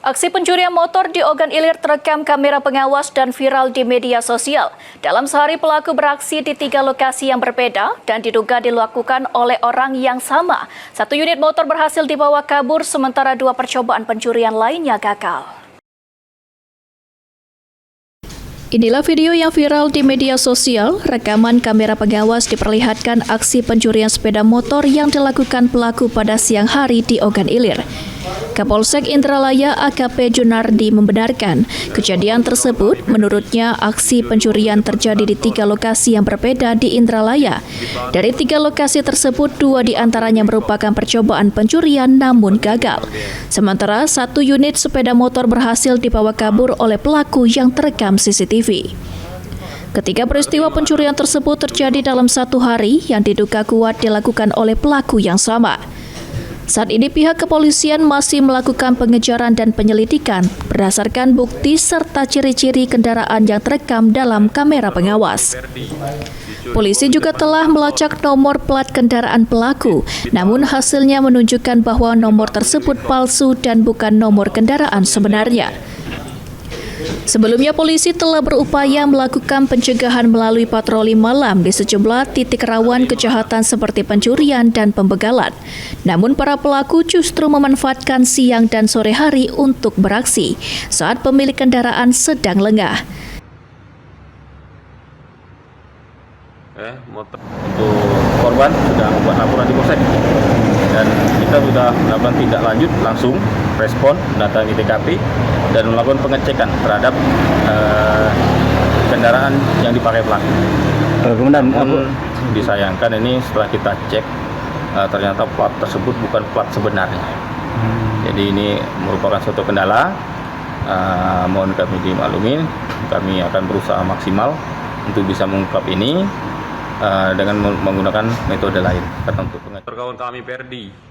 Aksi pencurian motor di Ogan Ilir terekam kamera pengawas dan viral di media sosial. Dalam sehari pelaku beraksi di 3 lokasi yang berbeda dan diduga dilakukan oleh orang yang sama. 1 unit motor berhasil dibawa kabur sementara 2 percobaan pencurian lainnya gagal. Inilah video yang viral di media sosial. Rekaman kamera pengawas diperlihatkan aksi pencurian sepeda motor yang dilakukan pelaku pada siang hari di Ogan Ilir. Kapolsek Indralaya AKP Junardi membenarkan kejadian tersebut. Menurutnya, aksi pencurian terjadi di 3 lokasi yang berbeda di Indralaya. Dari 3 lokasi tersebut, 2 diantaranya merupakan percobaan pencurian namun gagal. Sementara 1 unit sepeda motor berhasil dibawa kabur oleh pelaku yang terekam CCTV. Ketiga peristiwa pencurian tersebut terjadi dalam 1 hari yang diduga kuat dilakukan oleh pelaku yang sama. Saat ini pihak kepolisian masih melakukan pengejaran dan penyelidikan berdasarkan bukti serta ciri-ciri kendaraan yang terekam dalam kamera pengawas. Polisi juga telah melacak nomor plat kendaraan pelaku, namun hasilnya menunjukkan bahwa nomor tersebut palsu dan bukan nomor kendaraan sebenarnya. Sebelumnya, polisi telah berupaya melakukan pencegahan melalui patroli malam di sejumlah titik rawan kejahatan seperti pencurian dan pembegalan. Namun, para pelaku justru memanfaatkan siang dan sore hari untuk beraksi saat pemilik kendaraan sedang lengah. Untuk korban sudah membuat laporan di polsek dan kita sudah melakukan tindak lanjut, langsung respon, datangi TKP dan melakukan pengecekan terhadap kendaraan yang dipakai pelaku. Namun disayangkan ini setelah kita cek ternyata plat tersebut bukan plat sebenarnya. Jadi ini merupakan suatu kendala. Mohon kami dimaklumi, kami akan berusaha maksimal untuk bisa mengungkap ini dengan menggunakan metode lain. Untuk pengecekan kami Perdi.